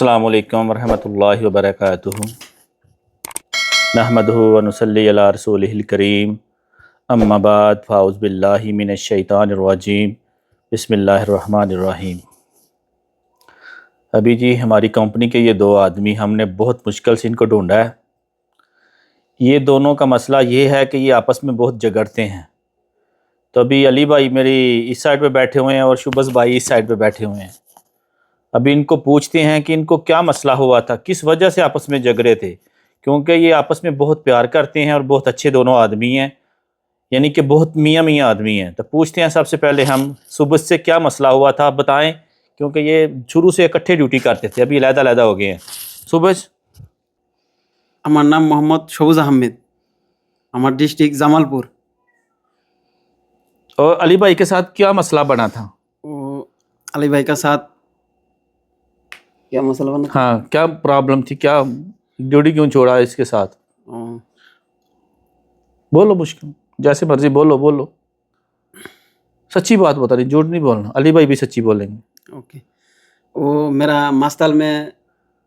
अस्सलामु अलैकुम वरहमतुल्लाहि वबरकातुहू नहमदुहु व नुसल्ली अला रसूलिहिल करीम अम्मा बाद फ़ाउज़ बिल्लाहि मिनश शैतानिर रजीम बिस्मिल्लाहिर रहमानिर रहीम। अभी जी हमारी कंपनी के ये दो आदमी हमने बहुत मुश्किल से इनको ढूंढा है। ये दोनों का मसला ये है कि ये आपस में बहुत झगड़ते हैं। तो अभी अली भाई मेरी इस साइड पे बैठे हुए हैं और शुबस भाई इस साइड पे बैठे हुए हैं। अभी इनको पूछते हैं कि इनको क्या मसला हुआ था, किस वजह से आपस में झगड़े थे, क्योंकि ये आपस में बहुत प्यार करते हैं और बहुत अच्छे दोनों आदमी हैं, यानी कि बहुत मियाँ मियाँ आदमी हैं। तो पूछते हैं सबसे पहले हम सुबह से क्या मसला हुआ था, आप बताएं, क्योंकि ये शुरू से इकट्ठे ड्यूटी करते थे, अभी अलग-अलग हो गए हैं। सुबह আমার নাম মোহাম্মদ সবুজ আহমেদ, আমার डिस्ट्रिक्ट জামালপুর। और अली भाई के साथ क्या मसला बना था? अली भाई का साथ क्या मसला बना था? हाँ, क्या प्रॉब्लम थी, क्या ड्यूटी क्यों छोड़ा इसके साथ? बोलो, मुश्किल जैसे मर्जी बोलो। सच्ची बात बता रही, झूठ नहीं बोलना। अली भाई भी सच्ची बोलेंगे। ओके। वो मेरा मास्ताल में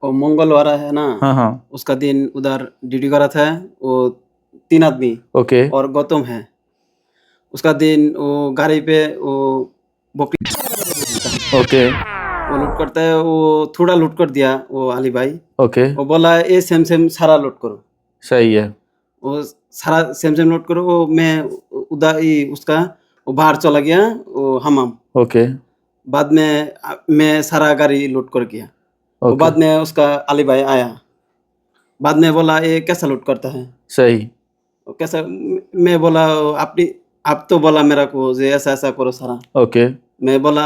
वो मंगलवार है ना, हाँ, उसका दिन उधर ड्यूटी करा था। वो 3 आदमी ओके और गौतम है। उसका दिन वो गाड़ी पे वो बकरी ओके वो लूट करता है। वो थोड़ा लूट कर दिया वो अली भाई। ओके, वो बोला ये सेम सारा लूट करो। सही है। वो सारा सेम लूट करो। वो मैं उधर ही उसका वो बाहर चला गया वो हमाम। ओके बाद में मैं सारा गाड़ी लूट कर गया। वो ओके, बाद में उसका अली भाई आया। बाद में बोला ये कैसा लूट करता है, सही। वो कैसा। मैं बोला आप तो बोला मेरा को जे ऐसा करो सारा। ओके, मैं बोला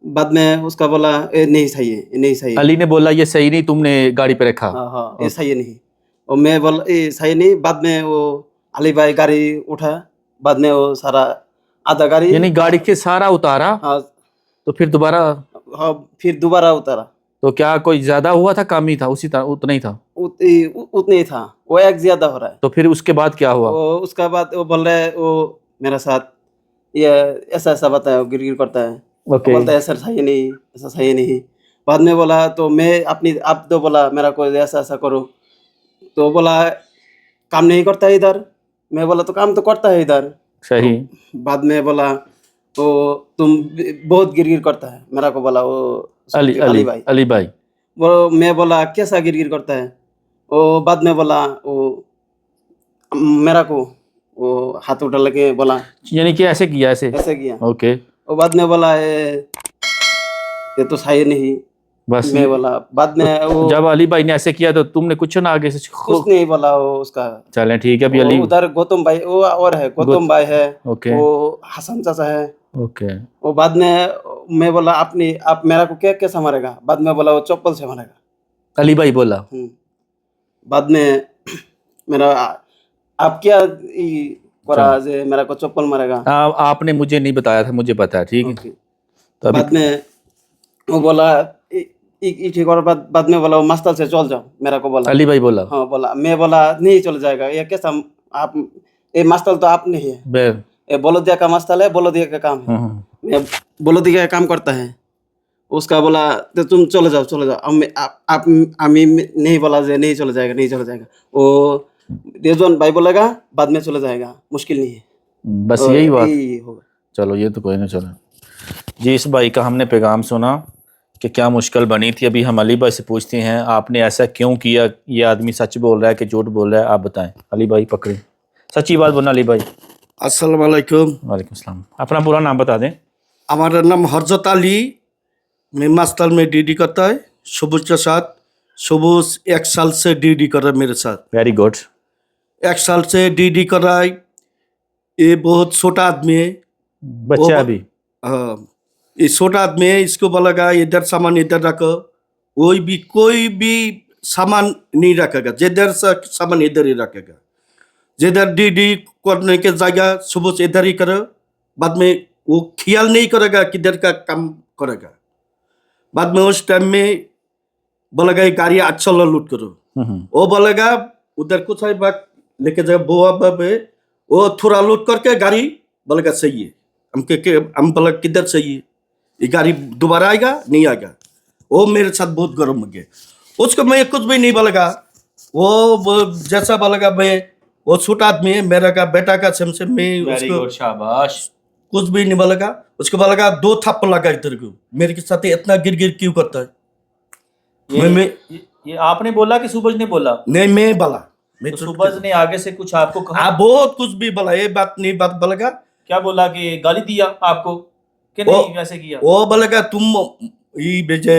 बाद में उसका बोला ये नहीं सही है, ये नहीं सही है। अली ने बोला ये सही नहीं, तुमने गाड़ी पे रखा। हाँ ये सही नहीं। और मैं बोला ये सही नहीं। बाद में वो अली भाई गाड़ी उठा। बाद में वो सारा आधा गाड़ी यानी गाड़ी के सारा उतारा। हाँ तो फिर दोबारा, हाँ फिर दोबारा उतारा। तो क्या कोई ज्यादा हुआ था, कम ही था, उसी तरह उतना ही था? उतने ही था। वो एक ज्यादा हो रहा है। तो फिर उसके बाद क्या हुआ? वो उसका बाद वो बोल रहा है वो मेरा साथ ये ऐसा बताया, गिर करता है। ओके, बोलता है ऐसा सही नहीं, ऐसा सही नहीं। बाद में बोला तो मैं आप तो बोला मेरा को ऐसा करो। तो बोला काम नहीं करता है इधर। मैं बोला तो काम तो करता है इधर। सही। तो बाद में बोला तो तुम बहुत गिर करता है मेरा को। बोला वो अली भाई। अली भाई वो मैं बोला कैसा गिर करता है। वो बाद में बोला वो मेरा को वो हाथ उठा लगे बोला यानी कि ऐसे किया, ऐसे किया। ओके। वो बाद में बोला ये तो सही नहीं। बस मैं बोला बाद में वो जब अली भाई ने ऐसे किया तो तुमने कुछ ना आगे से कुछ नहीं बोला। वो उसका चलें ठीक है। अभी वो अली उधर गौतम भाई वो और है, गौतम भाई है। ओके वो हसन चाचा है। ओके वो बाद में मैं बोला आप मेरा को क्या कैसा मारेगा। बाद में बोला वो चप्पल से मारेगा। अली भाई बोला। बाद में मेरा आप क्या करा जे मेरा को चप्पल मारेगा। आपने मुझे नहीं बताया था, मुझे पता है, ठीक है। तो बाद में वो बोला ठीक और बाद में बोला वो मास्टर से चल जाओ मेरा को बोला। अली भाई बोला। हाँ बोला। मैं बोला नहीं चल जाएगा, ये कैसा आप ये मास्टर तो आप नहीं है, ये बोलोदिया का मास्टर है, बोलोदिया का काम है। मैं बोलोदिया का काम करता है। उसका बोला तो तुम चले जाओ। आप नहीं बोला जे नहीं चला जाएगा। वो रेजवान भाई बोलेगा बाद में चला जाएगा, मुश्किल नहीं है। बस यही बात होगा। चलो ये तो कोई ना। चलो जी, इस भाई का हमने पैगाम सुना कि क्या मुश्किल बनी थी। अभी हम अली भाई से पूछते हैं आपने ऐसा क्यों किया, ये आदमी सच बोल रहा है कि झूठ बोल रहा है, आप बताएं। अली भाई पकड़े, सच्ची बात बोलना अली भाई। अस्सलाम वालेकुम। वालेकुम सलाम। अपना पूरा नाम बता दें। हमारा नाम हरजत अली। मैं मास्टर में ड्यूटी करता है सबूज के साथ। सबूज 1 साल से ड्यूटी कर रहा है मेरे साथ। Very good. 1 साल से ड्यूटी कर रहा है। ये बहुत छोटा आदमी है, बच्चा अभी। हाँ, ये छोटा आदमी है। इसको बोलेगा इधर सामान इधर रखो, कोई भी सामान नहीं रखेगा। जिधर से सामान इधर ही रखेगा। जिधर ड्यूटी करने के जगह सुबह इधर ही करो। बाद में वो ख्याल नहीं करेगा किधर का काम करेगा। बाद में उस टाइम में बोलेगा ये गाड़ी 800 लूट करो। वो बोलेगा उधर कुछ है बात लेके जाएगा बोआ पे। वो थोड़ा लूट करके गाड़ी बोलेगा सही है। हम बोला किधर सही है, ये गाड़ी दोबारा आएगा नहीं आएगा। वो मेरे साथ बहुत गर्म हो गया। उसको मैं कुछ भी नहीं बोलेगा, वो जैसा बोलेगा मैं, वो छोटा आदमी है, मेरा का बेटा का सेम सेम, मैं वेरी उसको गुड, शाबाश। कुछ भी नहीं बोलेगा। उसको बोलेगा 2 थप्पड़ लगा इधर को, मेरे के साथ इतना गिर गिर क्यों करता है? मैं ये आपने बोला कि सूबज ने बोला? नहीं, मैं बोला, मैं तो तो सूबज ने आगे से कुछ आपको कहा? आप बहुत कुछ भी बोला, ये बात नहीं बात बोलेगा। क्या बोला कि गाली दिया आपको कि वो- नहीं वैसे किया? वो बोलेगा तुम ये बेचे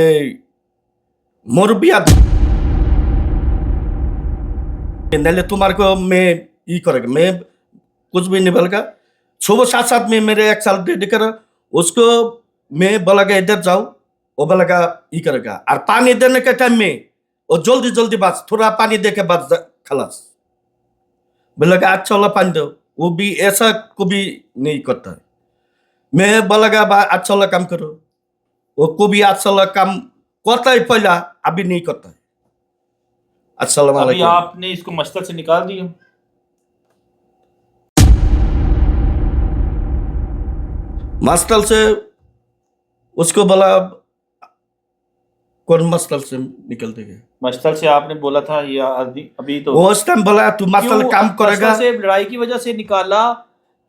मोरबिया नहीं, तुम्हारे को मैं ये करेगा, मैं कुछ भी नहीं बोलेगा। सुबह 7-7 में मेरे 1 साल डेढ़ कर उसको मैं बोलेगा इधर जाओ, वो बोलेगा ये करेगा। और पानी देने के टाइम में वो जल्दी जल्दी बस थोड़ा पानी दे के बस खलास, बोलेगा अच्छा वाला पानी दो, वो भी ऐसा को भी नहीं करता है। मैं बोलेगा अच्छा वाला काम करो, वो को भी अच्छा वाला काम करता है पहला, अभी नहीं करता है। अस्सलाम अभी वालेकुम। आपने इसको मस्तक से निकाल दिया? मस्तल से उसको बोला, कौन मस्तल से निकलते गए? मस्तल से आपने बोला था या अभी तो? वो उस टाइम बोला तू मस्तल क्यों काम करेगा। मस्तल से लड़ाई की वजह से निकाला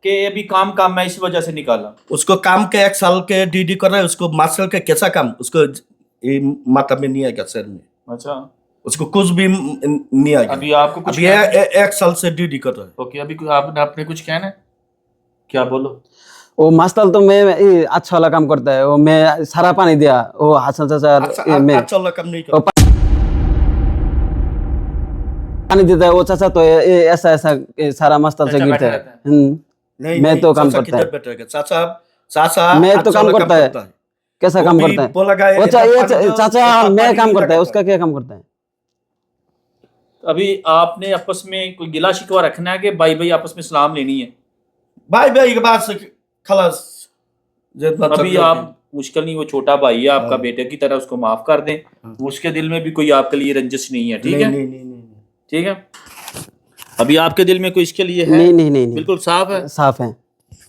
कि अभी काम मैं इस वजह से निकाला? उसको काम के 1 साल के ड्यूटी कर रहा है, उसको मस्तल के कैसा काम उसको ये माथा में नहीं आएगा, सर में अच्छा, उसको कुछ भी नहीं आएगा। अभी आपको कुछ अभी 1 साल से ड्यूटी कर रहा है। ओके, अभी आपने कुछ कहना है? क्या बोलो? वो मास्टल तो मैं ये अच्छा वाला काम करता है, वो मैं सारा पानी दिया, वो हसन चाचा ये मैं अच्छा वाला काम नहीं वो कर। पानी देता है वो चाचा, तो ये ऐसा ऐसा ये सारा मास्टल से चाचा गिरता बैठा है। रहता है। मैं तो काम चाचा करता है, किधर बैठेगा? चाचा मैं तो अच्छा काम वाला करता है। कैसा वो काम भी करता है बोला गया वो इधर ये पानी दो, चाचा ऊपर मैं पानी काम नहीं करता है, लगता। उसका क्या काम करता है? अभी आपने आपस में कोई गिला शिकवा रखना है कि भाई भाई आपस में सलाम लेनी है? भाई भाई के बाद से खलास। अभी आप मुश्किल नहीं, वो छोटा भाई है आपका, हाँ। बेटे की तरह, उसको माफ कर दें। उसके दिल में भी कोई आपके लिए रंजिश नहीं है, ठीक है? नहीं। ठीक है, अभी आपके दिल में कोई इसके लिए है? नहीं बिल्कुल साफ है। साफ है।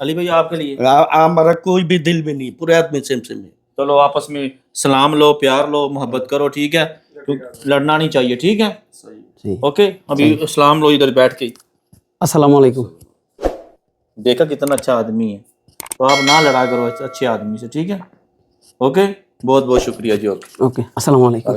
अली भाई आपके लिए? हमारा कोई भी दिल में नहीं, पूरे आदमी सेम सेम है। चलो आपस में सलाम लो, प्यार लो, मोहब्बत करो, ठीक है? तो लड़ना नहीं चाहिए, ठीक है? जी, ओके, अभी सलाम लो इधर बैठ के। अस्सलाम वालेकुम। देखा कितना अच्छा आदमी है, तो आप ना लड़ा करो अच्छे आदमी से, ठीक है? ओके, बहुत बहुत शुक्रिया जी। ओके। ओके, अस्सलाम वालेकुम।